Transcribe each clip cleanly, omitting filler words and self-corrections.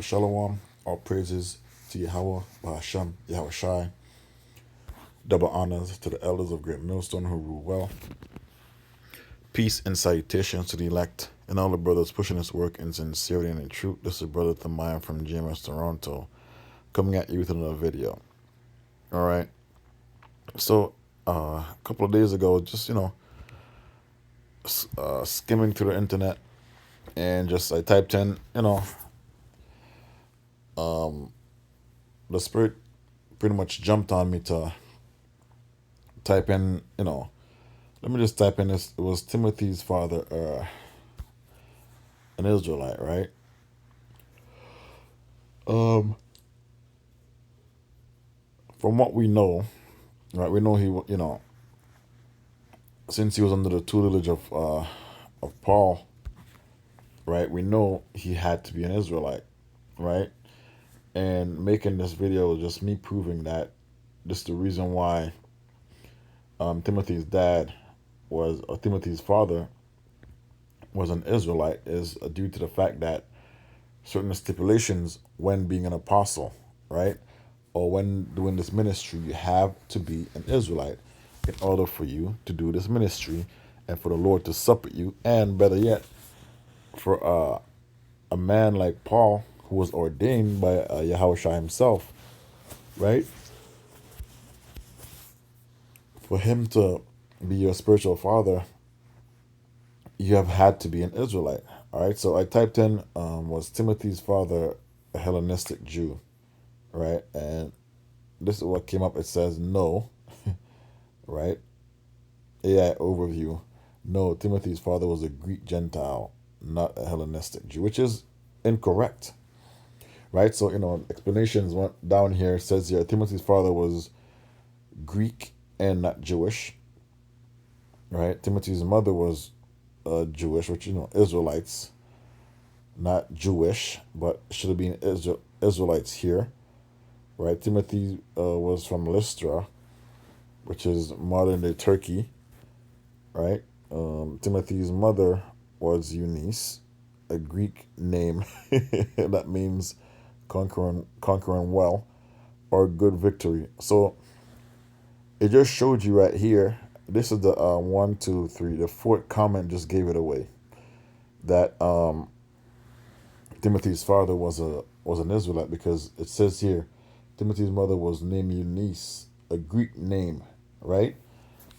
Shalom, all praises to Yahweh, Bahasham, Yahweh Shai. Double honors to the elders of Great Millstone who rule well. Peace and salutations to the elect and all the brothers pushing this work in sincerity and in truth. This is Brother Thamaya from GMS Toronto coming at you with another video. All right. So, a couple of days ago, just, skimming through the internet and just I typed in, the Spirit pretty much jumped on me to type in, let me just type in this. It was Timothy's father, an Israelite, right? From what we know, right? We know since he was under the tutelage of Paul, right? We know he had to be an Israelite, right? And making this video was just me proving that this is the reason why Timothy's dad or Timothy's father was an Israelite is due to the fact that certain stipulations when being an apostle, right? Or when doing this ministry, you have to be an Israelite in order for you to do this ministry and for the Lord to sup with you. And better yet, for a man like Paul, who was ordained by Yahweh Shai himself, right? For him to be your spiritual father, you have had to be an Israelite. All right. So I typed in, was Timothy's father a Hellenistic Jew? Right. And this is what came up. It says no. Right. AI overview. No, Timothy's father was a Greek Gentile, not a Hellenistic Jew, which is incorrect. Right. So, explanations went down here. It says here Timothy's father was Greek and not Jewish. Right. Timothy's mother was Jewish, which, Israelites, not Jewish, but should have been Israelites here. Right. Timothy was from Lystra, which is modern day Turkey. Right. Timothy's mother was Eunice, a Greek name that means conquering well or good victory. So it just showed you right here. This is the one, two, three. The fourth comment just gave it away. That Timothy's father was an Israelite, because it says here Timothy's mother was named Eunice, a Greek name, right?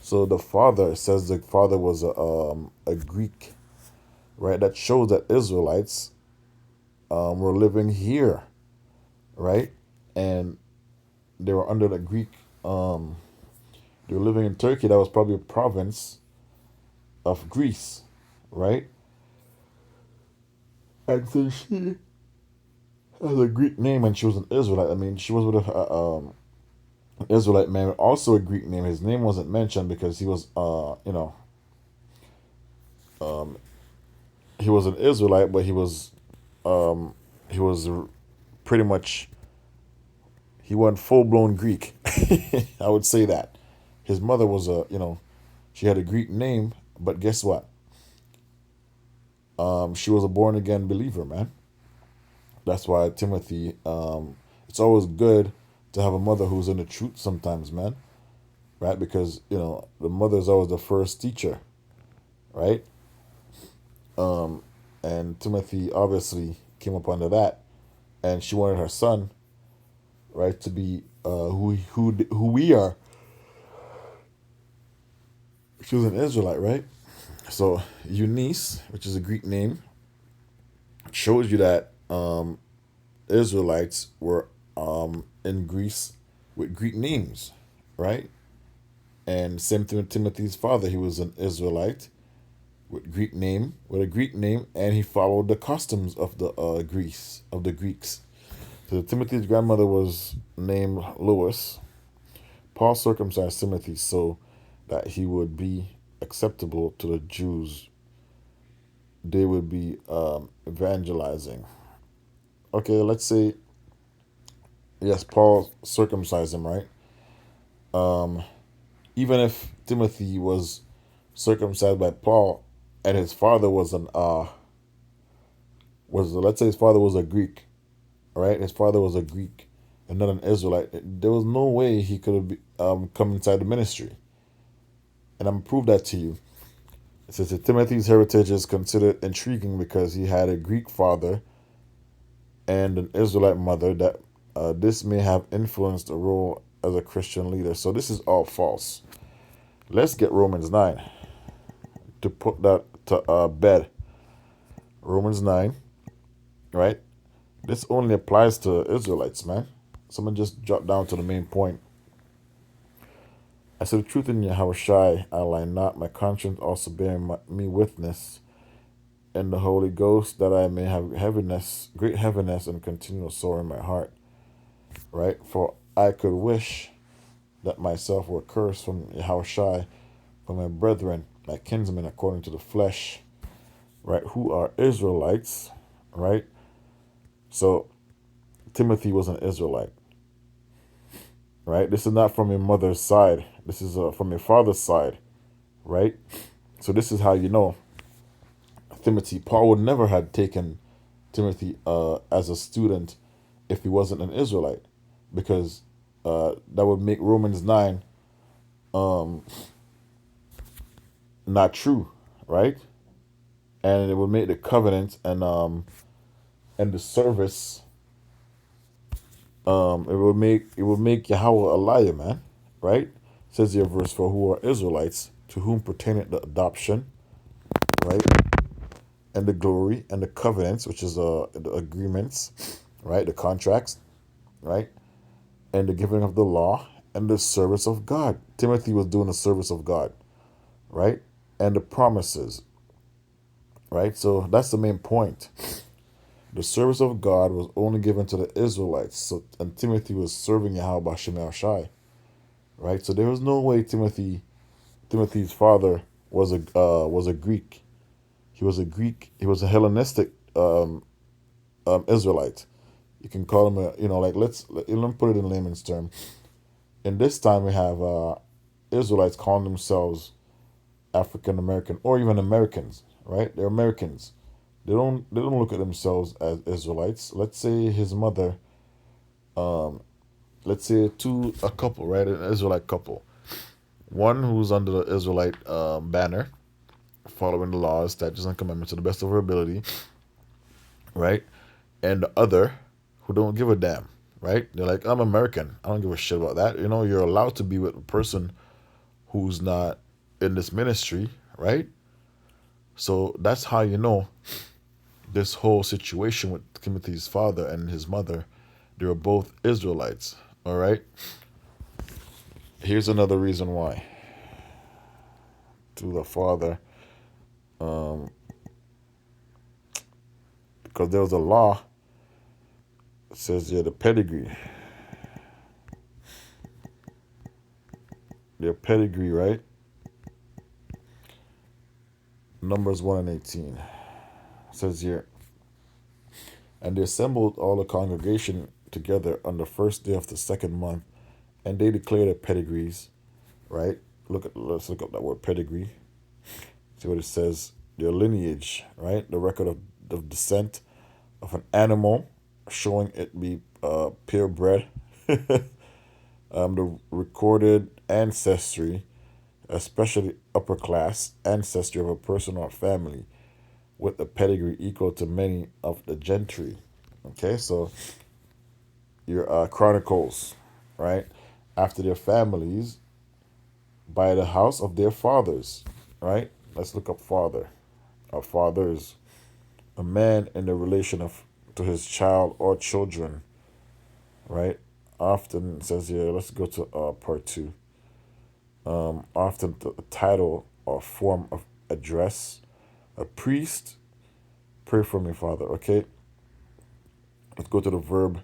So the father says the father was a Greek, right? That shows that Israelites were living here, right? And they were under the Greek. They were living in Turkey. That was probably a province of Greece, right? And so she has a Greek name, and she was an Israelite. I mean, she was with an Israelite man, also a Greek name. His name wasn't mentioned because he was, he was an Israelite, but he was pretty much, he went full blown Greek. I would say that his mother was she had a Greek name, but guess what? She was a born again believer, man. That's why Timothy, it's always good to have a mother who's in the truth sometimes, man. Right? Because, the mother is always the first teacher, right? And Timothy obviously came up under that, and she wanted her son, right, to be who we are. She was an Israelite, right? So Eunice, which is a Greek name, shows you that Israelites were in Greece with Greek names, right? And same thing with Timothy's father. He was an Israelite with a Greek name, and he followed the customs of the Greeks. So Timothy's grandmother was named Lois. Paul circumcised Timothy so that he would be acceptable to the Jews. They would be evangelizing. Okay, let's say, yes, Paul circumcised him, right? Even if Timothy was circumcised by Paul, and his father was let's say his father was a Greek, right? His father was a Greek and not an Israelite. There was no way he could have come inside the ministry. And I'm prove that to you. It says that Timothy's heritage is considered intriguing because he had a Greek father and an Israelite mother. That this may have influenced the role as a Christian leader. So this is all false. Let's get Romans 9 to put that to bed. Romans 9, right? This only applies to Israelites, man. Someone just drop down to the main point. I said, the truth in Yahushai I lie not, my conscience also bearing me witness, and the Holy Ghost, that I may have heaviness, great heaviness, and continual sorrow in my heart. Right? For I could wish that myself were cursed from Yahushai, from my brethren, my kinsmen according to the flesh, right? Who are Israelites, right? So Timothy was an Israelite, right? This is not from your mother's side. This is from your father's side, right? So this is how you know Timothy. Paul would never have taken Timothy as a student if he wasn't an Israelite, because that would make Romans 9 not true, right? And it would make the covenant and the service it would make Yahweh a liar, man, right? It says here verse 4, who are Israelites, to whom pertaineth the adoption, right? And the glory and the covenants, which is the agreements, right? The contracts, right? And the giving of the law and the service of God. Timothy was doing the service of God, right? And the promises, right? So that's the main point. The service of God was only given to the Israelites. So, and Timothy was serving Yahweh B'Shem Shai, right? So there was no way Timothy's father was a Greek. He was a Greek. He was a Hellenistic Israelite. You can call him like let me put it in layman's term. In this time, we have Israelites calling themselves African American or even Americans, right? They're Americans. They don't look at themselves as Israelites. Let's say his mother, let's say a couple, right? An Israelite couple. One who's under the Israelite banner, following the laws, statutes, and commandments to the best of her ability, right? And the other who don't give a damn, right? They're like, I'm American. I don't give a shit about that. You're allowed to be with a person who's not in this ministry, right? So that's how you know this whole situation with Timothy's father and his mother. They were both Israelites, all right? Here's another reason why. To the father, because there was a law that says, yeah, the pedigree. Their pedigree, right? Numbers 1 and 18. It says here, and they assembled all the congregation together on the first day of the second month, and they declared their pedigrees, right? Let's look up that word pedigree. See what it says. Their lineage, right? The record of descent of an animal, showing it be purebred. The recorded ancestry, especially upper class ancestry of a person or family, with a pedigree equal to many of the gentry. Okay, so your chronicles, right? After their families, by the house of their fathers, right? Let's look up father. A father is a man in the relation of to his child or children, right? Often it says here, let's go to part two. Often the title or form of address. A priest, pray for me, Father. Okay, let's go to the verb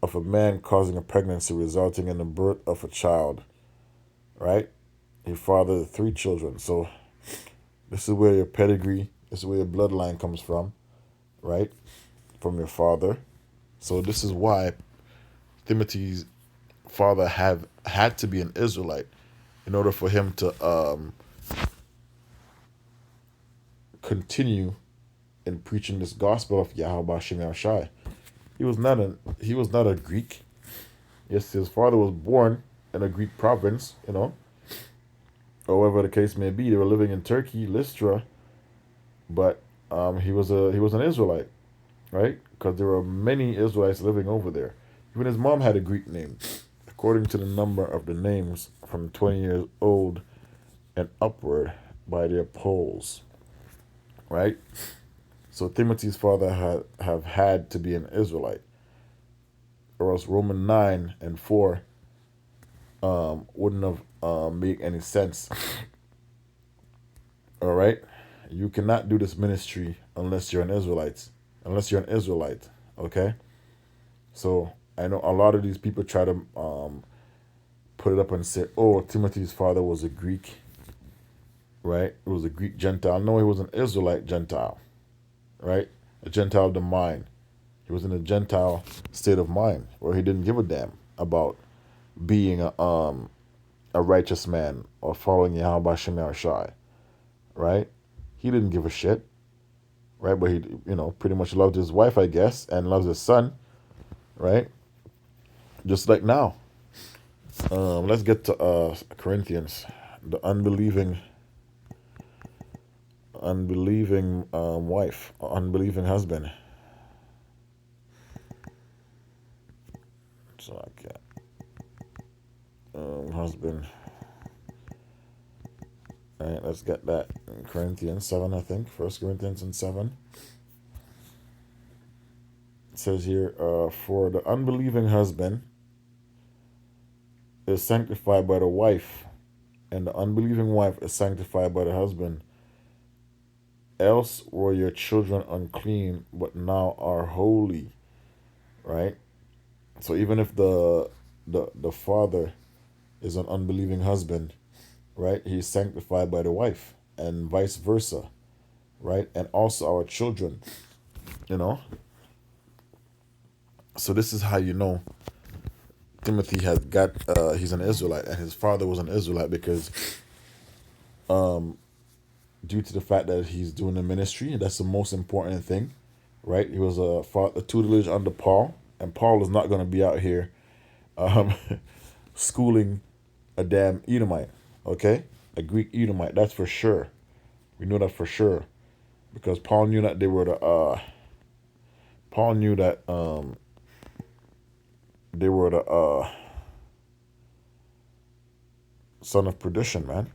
of a man causing a pregnancy resulting in the birth of a child, right? He fathered three children. So this is where your pedigree, this is where your bloodline comes from, right? From your father. So this is why Timothy's father have had to be an Israelite in order for him to continue in preaching this gospel of Yahweh Shem Shai. He was not a Greek. Yes, his father was born in a Greek province, or whatever the case may be. They were living in Turkey, Lystra, but he was an Israelite, right? Because there were many Israelites living over there. Even his mom had a Greek name, according to the number of the names from 20 years old and upward by their polls, right? So Timothy's father have had to be an Israelite, or else Roman 9 and 4 wouldn't have made any sense. All right, you cannot do this ministry unless you're an Israelite. Unless you're an Israelite, okay. So I know a lot of these people try to put it up and say, "Oh, Timothy's father was a Greek, right? It was a Greek Gentile." No, he was an Israelite Gentile, right? A Gentile of the mind. He was in a Gentile state of mind where he didn't give a damn about being a righteous man or following Yahweh Shem Shai, right? He didn't give a shit, right? But he, pretty much loved his wife, I guess, and loves his son, right? Just like now. Let's get to Corinthians, the unbelieving wife, unbelieving husband. So like husband. All right, let's get that in Corinthians 7, I think. 1 Corinthians 7. It says here, for the unbelieving husband is sanctified by the wife, and the unbelieving wife is sanctified by the husband. Else were your children unclean, but now are holy. Right? So even if the father is an unbelieving husband, right, he's sanctified by the wife, and vice versa, right? And also our children, you know. So this is how you know Timothy has got he's an Israelite and his father was an Israelite, because due to the fact that he's doing the ministry, that's the most important thing, right? He was a tutelage under Paul, and Paul is not going to be out here um, schooling a damn Edomite, okay? A Greek Edomite, that's for sure. We know that for sure, because Paul knew that they were Paul knew that they were the son of perdition, man.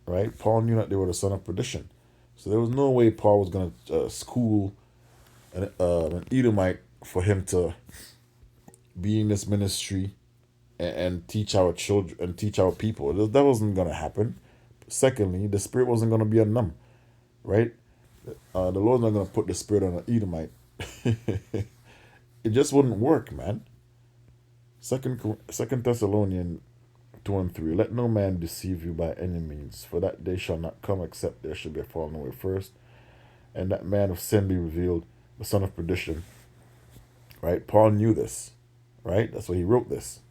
Right? Paul knew that they were the son of perdition. So there was no way Paul was going to school an Edomite for him to be in this ministry and teach our children and teach our people. That wasn't going to happen. Secondly, the spirit wasn't going to be on them, right? The Lord's not going to put the spirit on an Edomite. It just wouldn't work, man. Second Thessalonians 2:3. Let no man deceive you by any means, for that day shall not come except there should be a falling away first, and that man of sin be revealed, the son of perdition. Right? Paul knew this. Right? That's why he wrote this.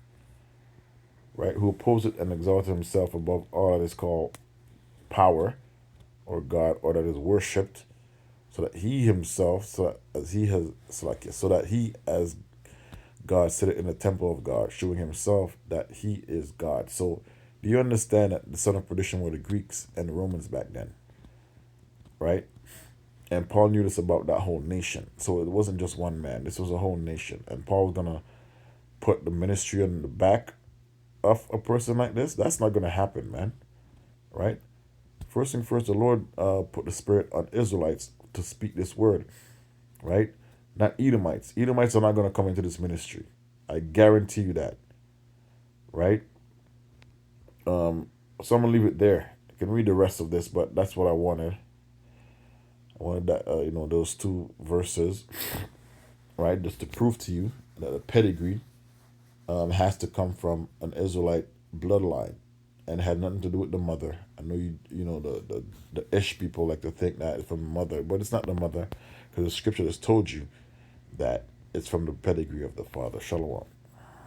Right? Who opposed and exalted himself above all that is called power, or God, or that is worshipped, so that he himself, so that he as God sitteth in the temple of God, showing himself that he is God. So do you understand that the son of perdition were the Greeks and the Romans back then? Right? And Paul knew this about that whole nation. So it wasn't just one man. This was a whole nation. And Paul was going to put the ministry on the back of a person like this. That's not going to happen, man. Right? First thing first, the Lord put the spirit on Israelites to speak this word. Right? Not Edomites. Edomites are not going to come into this ministry. I guarantee you that. Right? So I'm going to leave it there. You can read the rest of this, but that's what I wanted. I wanted that, those two verses, right? Just to prove to you that the pedigree has to come from an Israelite bloodline and had nothing to do with the mother. I know the Ish people like to think that it's from the mother, but it's not the mother, because the scripture has told you that it's from the pedigree of the father. Shalom.